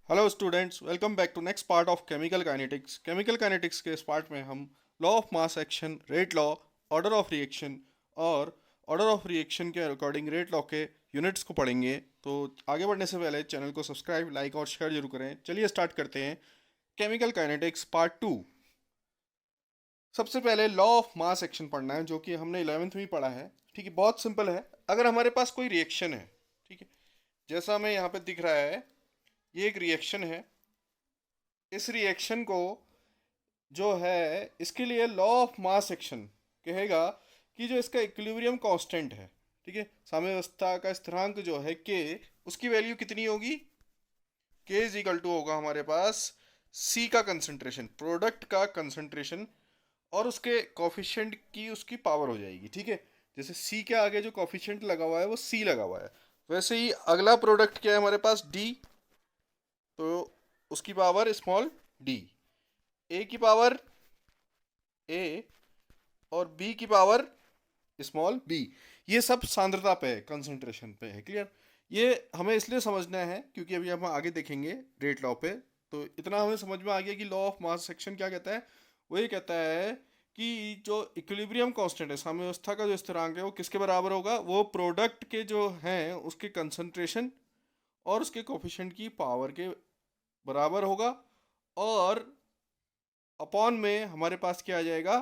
Hello students, welcome back to next part of chemical kinetics. Chemical kinetics के इस part में हम law of mass action, rate law, order of reaction और order of reaction के according rate law के units को पढ़ेंगे। तो आगे बढ़ने से पहले चैनल को सब्सक्राइब, लाइक और शेयर जरूर करें। चलिए स्टार्ट करते हैं केमिकल काइनेटिक्स पार्ट 2। सबसे पहले लॉ ऑफ मास एक्शन पढ़ना है, जो कि हमने 11वीं में पढ़ा है। ठीक है, बहुत सिंपल है। अगर हमारे पास कोई रिएक्शन है, ठीक है, जैसा हमें यहाँ पे दिख रहा है, ये एक रिएक्शन है। इस रिएक्शन को जो है, इसके लिए लॉ ऑफ मास एक्शन कहेगा कि जो इसका इक्विलिब्रियम कांस्टेंट है, ठीक है, साम्यावस्था का स्थिरांक जो है के, उसकी वैल्यू कितनी होगी? के इज इक्वल टू होगा हमारे पास सी का कंसंट्रेशन, प्रोडक्ट का कंसंट्रेशन, और उसके कॉफिशिएंट की उसकी पावर हो जाएगी। ठीक है, जैसे सी के आगे जो कॉफिशिएंट लगा हुआ है वो सी लगा हुआ है, वैसे ही अगला प्रोडक्ट क्या है हमारे पास? डी, तो उसकी पावर स्मॉल डी, ए की पावर ए और बी की पावर स्मॉल बी। ये सब सांद्रता पे है, कंसंट्रेशन पे है। क्लियर? ये हमें इसलिए समझना है क्योंकि अभी हम आगे देखेंगे रेट लॉ पे। तो इतना हमें समझ में आ गया कि लॉ ऑफ मास सेक्शन क्या कहता है। वो ये कहता है कि जो इक्विलिब्रियम कांस्टेंट है, साम्यावस्था का जो स्थिरांक है, वो किसके बराबर होगा? वो प्रोडक्ट के जो हैं उसके कंसंट्रेशन और उसके कोफिशिएंट की पावर के बराबर होगा, और अपॉन में हमारे पास क्या आ जाएगा?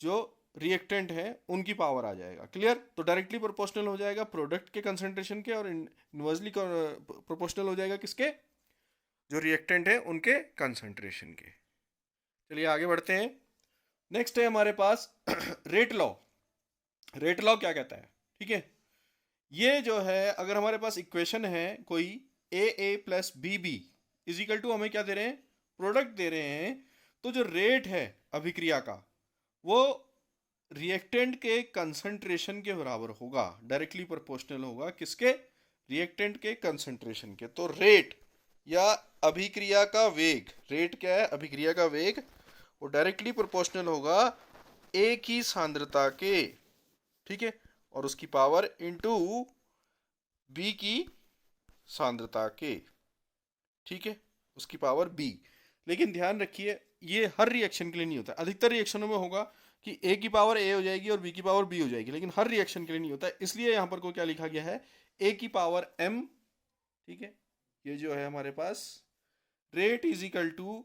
जो रिएक्टेंट है उनकी पावर आ जाएगा। क्लियर? तो डायरेक्टली प्रोपोर्शनल हो जाएगा प्रोडक्ट के कंसंट्रेशन के, और इनवर्सली प्रोपोर्शनल हो जाएगा किसके? जो रिएक्टेंट है उनके कंसंट्रेशन के। चलिए आगे बढ़ते हैं। नेक्स्ट है हमारे पास रेट लॉ। रेट लॉ क्या कहता है? ठीक है, ये जो है, अगर हमारे पास इक्वेशन है कोई A plus B B is equal to, हमें क्या दे रहे हैं? प्रोडक्ट दे रहे हैं। तो जो रेट है अभिक्रिया का, वो रिएक्टेंट के कंसंट्रेशन के बराबर होगा, डायरेक्टली प्रोपोर्शनल होगा किसके? रिएक्टेंट के कंसंट्रेशन के। तो रेट या अभिक्रिया का वेग, रेट क्या है? अभिक्रिया का वेग, वो डायरेक्टली प्रोपोर्शनल होगा ए की सांद्रता के, ठीक है, और उसकी पावर इनटू बी की सांद्रता के, ठीक है, उसकी पावर बी। लेकिन ध्यान रखिए, ये हर रिएक्शन के लिए नहीं होता। अधिकतर रिएक्शनों में होगा कि ए की पावर ए हो जाएगी और बी की पावर बी हो जाएगी, लेकिन हर रिएक्शन के लिए नहीं होता। इसलिए यहां पर को क्या लिखा गया है? ए की पावर एम, ठीक है, ये जो है हमारे पास रेट इज इक्वल टू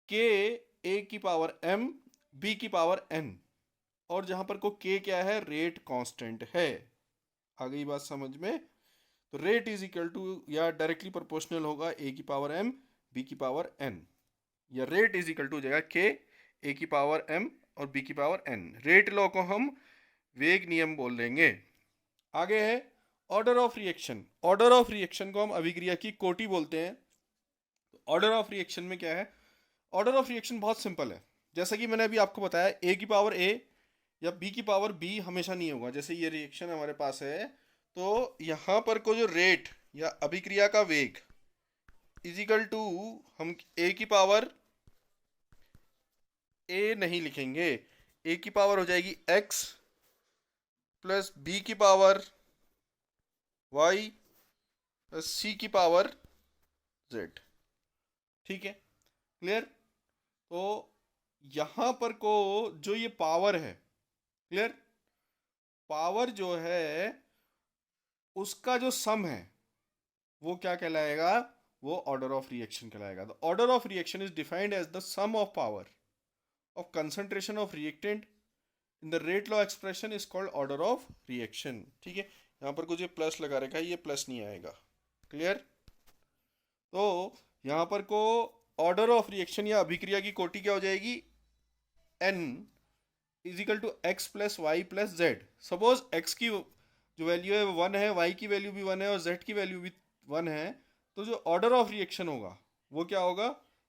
के ए की पावर एम बी की पावर एन, और जहां पर को के क्या है? रेट कांस्टेंट है। आ गई बात समझ में? तो रेट इज इक्वल टू या डायरेक्टली प्रोपोर्शनल होगा ए की पावर एम बी की पावर एन, या रेट इज इक्वल टू हो जाएगा के ए की पावर एम और बी की पावर एन। रेट लॉ को हम वेग नियम बोल देंगे। आगे है order of reaction. Order of reaction को हम अभिक्रिया की कोटि बोलते हैं। ऑर्डर ऑफ रिएक्शन में क्या है? ऑर्डर ऑफ रिएक्शन बहुत सिंपल है। जैसा कि मैंने अभी आपको बताया, ए की पावर ए या बी की पावर बी हमेशा नहीं होगा। जैसे ये रिएक्शन हमारे पास है, तो यहाँ पर को जो रेट या अभिक्रिया का वेग इजिकल टू, हम ए की पावर ए नहीं लिखेंगे, ए की पावर हो जाएगी एक्स प्लस बी की पावर वाई प्लस सी की पावर जेड। ठीक है, क्लियर? तो यहां पर को जो ये पावर है, क्लियर, पावर जो है उसका जो सम है वो क्या कहलाएगा? वो ऑर्डर ऑफ रिएक्शन कहलाएगा। The order of reaction is defined as the sum of power of concentration of reactant in the rate law expression is called order of reaction. ठीक है, यहाँ पर कुछ ये प्लस लगा रखा है, ये प्लस नहीं आएगा। क्लियर? तो यहाँ पर को ऑर्डर ऑफ रिएक्शन या अभिक्रिया की कोटि क्या हो जाएगी? N is equal to x plus y plus z. Suppose x की जो वैल्यू है वो वन है, वाई की वैल्यू भी वन है और जेड की वैल्यू भी वन है। तो जो ऑर्डर ऑफ रिएक्शन होगा वो क्या होगा?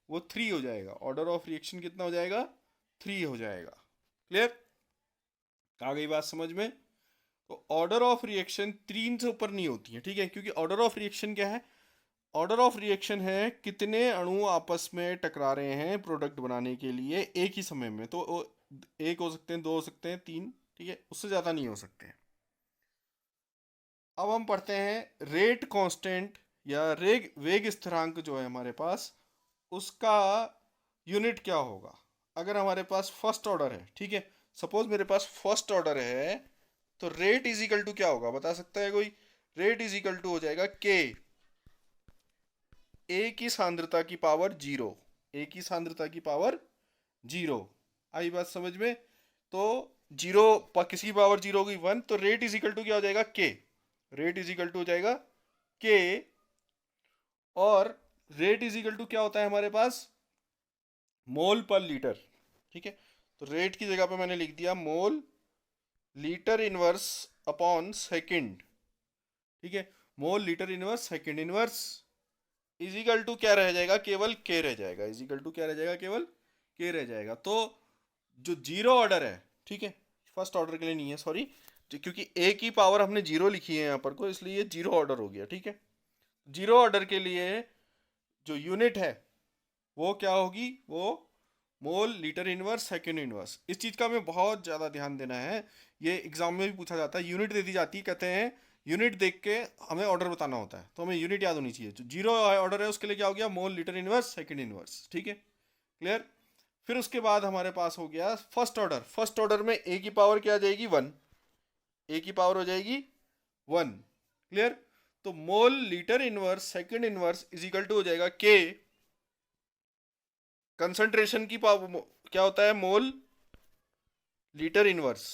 वो थ्री हो जाएगा। ऑर्डर ऑफ रिएक्शन कितना हो जाएगा? थ्री हो जाएगा। क्लियर? आ गई बात समझ में? तो ऑर्डर ऑफ रिएक्शन तीन से ऊपर नहीं होती है, ठीक है, क्योंकि ऑर्डर ऑफ रिएक्शन क्या है? ऑर्डर ऑफ रिएक्शन है कितने अणु आपस में टकरा रहे हैं प्रोडक्ट बनाने के लिए एक ही समय में। तो एक हो सकते हैं, दो हो सकते हैं, तीन, ठीक है, उससे ज़्यादा नहीं हो सकते हैं। अब हम पढ़ते हैं रेट कांस्टेंट या वेग स्थिरांक जो है हमारे पास, उसका यूनिट क्या होगा। अगर हमारे पास फर्स्ट ऑर्डर है, ठीक है, सपोज मेरे पास फर्स्ट ऑर्डर है, तो रेट इज इक्वल टू क्या होगा, बता सकता है कोई। रेट इज इक्वल टू हो जाएगा के, ए की सांद्रता की पावर जीरो, ए की सांद्रता की पावर जीरो। आई बात समझ में। तो जीरो, किसी पावर जीरो की वन, तो रेट इज इक्वल टू क्या हो जाएगा, के। रेट इज इक्वल टू हो जाएगा के, और रेट इज इक्वल टू क्या होता है हमारे पास, मोल पर लीटर। ठीक है, तो रेट की जगह पे मैंने लिख दिया mole litre inverse upon second. ठीक है, mole litre inverse second inverse is equal to क्या रह जाएगा, केवल के रह जाएगा। इज इक्वल टू क्या रह जाएगा, केवल के रह जाएगा। तो जो जीरो ऑर्डर है, ठीक है, फर्स्ट ऑर्डर के लिए नहीं है, सॉरी, क्योंकि ए की पावर हमने जीरो लिखी है यहाँ पर को, इसलिए जीरो ऑर्डर हो गया। ठीक है, जीरो ऑर्डर के लिए जो यूनिट है वो क्या होगी, वो मोल लीटर इनवर्स सेकंड इनवर्स। इस चीज़ का हमें बहुत ज़्यादा ध्यान देना है, ये एग्जाम में भी पूछा जाता है। यूनिट दे दी जाती है, कहते हैं यूनिट देख के हमें ऑर्डर बताना होता है, तो हमें यूनिट याद होनी चाहिए। जो जीरो ऑर्डर है उसके लिए क्या हो गया, mole litre inverse second inverse. ठीक है, क्लियर। फिर उसके बाद हमारे पास हो गया फर्स्ट ऑर्डर। फर्स्ट ऑर्डर में ए की पावर क्या आ जाएगी, वन। ए की पावर हो जाएगी वन, क्लियर। तो mole litre inverse second inverse is equal to हो जाएगा के, कंसंट्रेशन की पावर क्या होता है, मोल लीटर इनवर्स।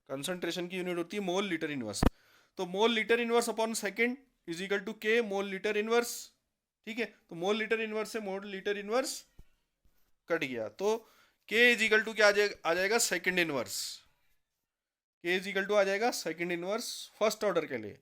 कंसंट्रेशन की यूनिट होती है मोल लीटर इनवर्स। तो mole litre inverse upon second is equal to k mole litre inverse. ठीक है, तो मोल लीटर इनवर्स से मोल लीटर इनवर्स कट गया, तो के इज इक्वल टू क्या आ जाएगा, सेकंड इनवर्स। के इज इक्वल टू आ जाएगा सेकंड इनवर्स फर्स्ट ऑर्डर के लिए।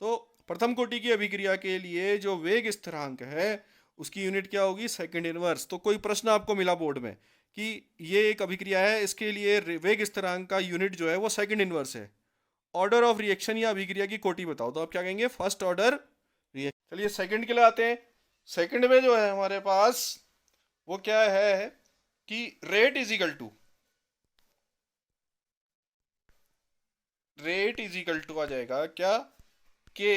तो प्रथम कोटि की अभिक्रिया के लिए जो वेग स्थिरांक है उसकी यूनिट क्या होगी, सेकंड इनवर्स। तो कोई प्रश्न आपको मिला बोर्ड में कि ये एक अभिक्रिया है, इसके लिए वेग स्थिरांक का यूनिट जो है वो सेकंड इनवर्स है, ऑर्डर ऑफ रिएक्शन या अभिक्रिया की कोटि बताओ, तो आप क्या कहेंगे, फर्स्ट ऑर्डर रिएक्शन। चलिए सेकंड के लिए आते हैं। सेकंड में जो है हमारे पास वो क्या है कि rate is equal to, rate is equal to आ जाएगा क्या, के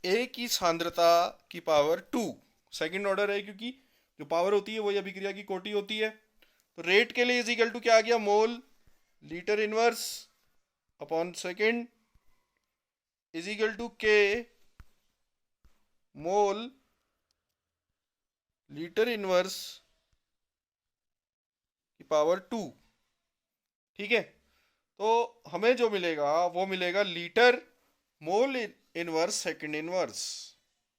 ए की सांद्रता की पावर टू। सेकंड ऑर्डर है क्योंकि जो पावर होती है वही अभिक्रिया की कोटि होती है। तो रेट के लिए इज इक्वल टू क्या आ गया, mole litre inverse upon second is equal to k mole litre inverse की पावर टू। ठीक है, तो हमें जो मिलेगा वो मिलेगा litre mole inverse second inverse.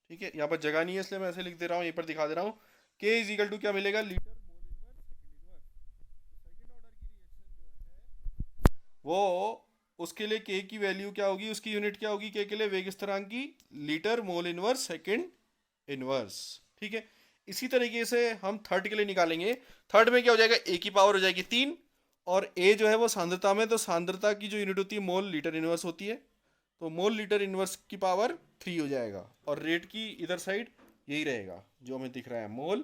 ठीक है, यहाँ पर जगह नहीं है इसलिए मैं ऐसे लिख दे रहा हूँ, यहीं पर दिखा दे रहा हूँ। के इज इक्वल टू क्या मिलेगा, लीटर वो, उसके लिए के की वैल्यू क्या होगी, उसकी यूनिट क्या होगी, के लिए वेग स्थिरांक की litre mole inverse second inverse. ठीक है, इसी तरीके से हम थर्ड के लिए निकालेंगे। थर्ड में क्या हो जाएगा, ए की पावर हो जाएगी तीन, और ए जो है वो सांद्रता में, तो सांद्रता की जो यूनिट होती है मोल लीटर इनवर्स होती है, तो मोल लीटर इनवर्स की पावर थ्री हो जाएगा। और रेट की इधर साइड यही रहेगा जो हमें दिख रहा है, mole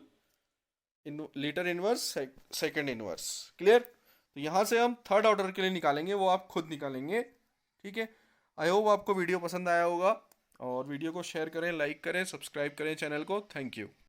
litre inverse second inverse, clear. तो यहाँ से हम थर्ड ऑर्डर के लिए निकालेंगे, वो आप खुद निकालेंगे। ठीक है, आई होप आपको वीडियो पसंद आया होगा, और वीडियो को शेयर करें, लाइक करें, सब्सक्राइब करें चैनल को। Thank you.